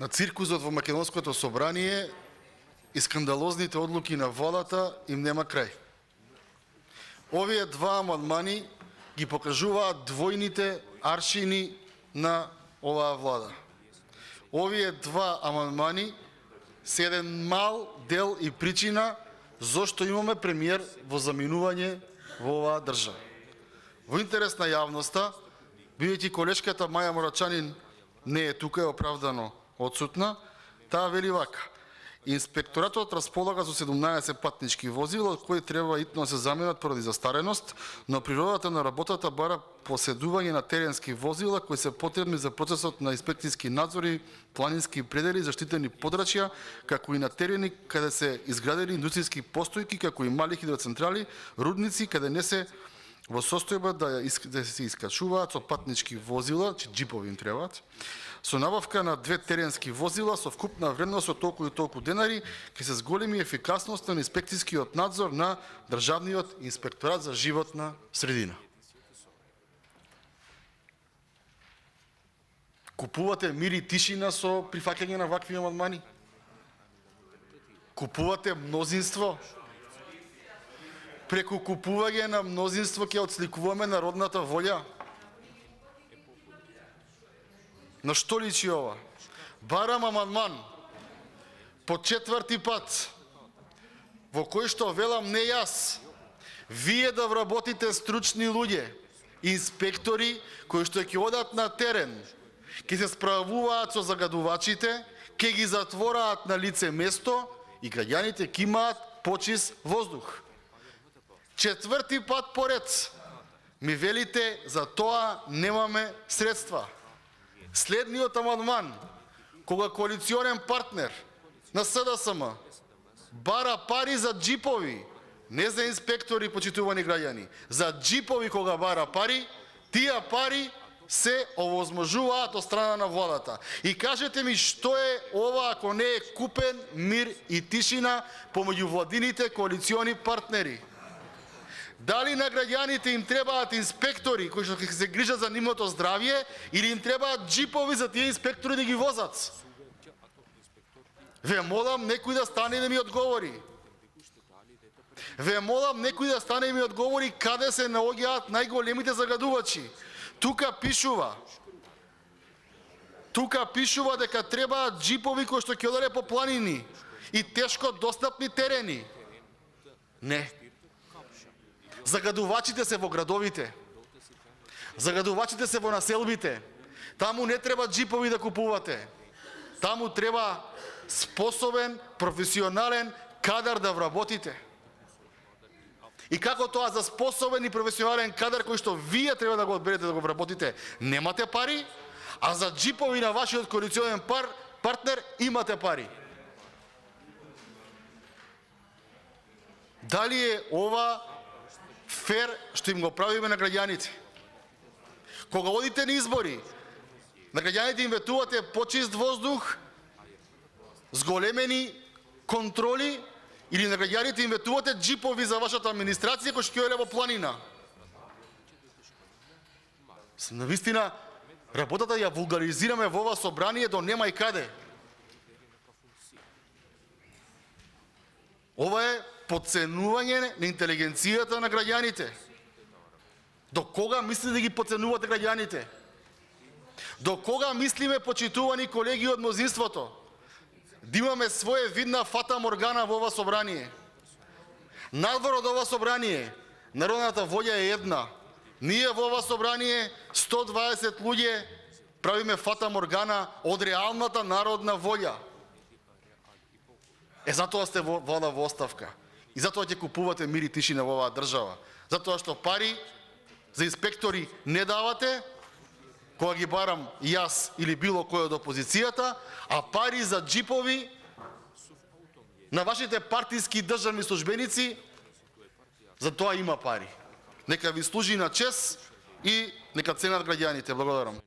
на циркузот во Македонското собрание и скандалозните одлуки на владата им нема крај. Овие два амандмани ги покажуваат двојните аршини на оваа влада. Овие два амандмани се еден мал дел и причина зошто имаме премиер во заминување во оваа држава. Во интерес на јавноста, бидејќи колешката Маја Морачанин не е тука, е оправдано отсутна, таа вели вака: Инспекторатот располага со 17 патнички возила, од кои треба итно да се заменат поради застареност, но природата на работата бара поседување на теренски возила кои се потребни за процесот на инспекцијски надзори, планински предели, заштитени подрачја, како и на терени каде се изградени индустријски постојки, како и мали хидроцентрали, рудници, каде не се во состојба да се искачуваат со патнички возила, че джипови им требаат, со набавка на 2 теренски возила со вкупна вредност од толку и толку денари, ќе се зголеми ефикасноста на инспекцијскиот надзор на Државниот инспекторат за животна средина. Купувате мир и тишина со прифаќање на вакви амандмани? Купувате мнозинство? Преку купување на мнозинство ќе отсликуваме народната волја? На што личи ова? Барам амандман по 4-ти пат, во кој што велам не јас, вие да вработите стручни луѓе, инспектори кои што ќе одат на терен, ќе се справуваат со загадувачите, ќе ги затвораат на лице место и граѓаните ќе имаат почист воздух. 4-ти пат поред ми велите за тоа немаме средства. Следниот амандман, кога коалиционен партнер на СДСМ бара пари за джипови, не за инспектори, почитувани граѓани, за джипови кога бара пари, тие пари се овозможуваат од страна на владата. И кажете ми што е ова ако не е купен мир и тишина помеѓу владините коалициони партнери? Дали на граѓаните им требаат инспектори кои што ќе се грижат за нивното здравје или им требаат джипови за тие инспектори да ги возат? Ве молам некој да стане и да ми одговори. Ве молам некој да стане и ми одговори каде се наоѓаат најголемите загадувачи. Тука пишува дека требаат джипови кои што ќе одаре по планини и тешко достапни терени. Не. Загадувачите се во градовите. Загадувачите се во населбите. Таму не треба джипови да купувате. Таму треба способен, професионален кадар да вработите. И како тоа за способен и професионален кадар кој што вие треба да го одберете да го вработите, немате пари, а за джипови на вашиот коалиционен партнер имате пари. Дали е ова фер што им го правиме на граѓаните? Кога одите на избори, на граѓаните им ветувате почист воздух, зголемени контроли, или на граѓаните им ветувате джипови за вашата администрација кои што ќе во планина? Навистина, работата ја вулгаризираме во ова собрание до нема и каде. Ова е подценување на интелигенцијата на граѓаните. До кога мислите да ги подценувате граѓаните? До кога мислиме, почитувани колеги од мнозинството, да имаме своја видна фата моргана во ова собрание? Надвор од ова собрание, народната волја е една. Ние во ова собрание 120 луѓе правиме фата моргана од реалната народна волја. Затоа сте влада во оставка. И затоа ќе купувате мир и тишина во оваа држава. Затоа што пари за инспектори не давате, кога ги барам јас или било кој од опозицијата, а пари за джипови на вашите партиски државни службеници, за тоа има пари. Нека ви служи на чест и нека ценат граѓаните. Благодарам.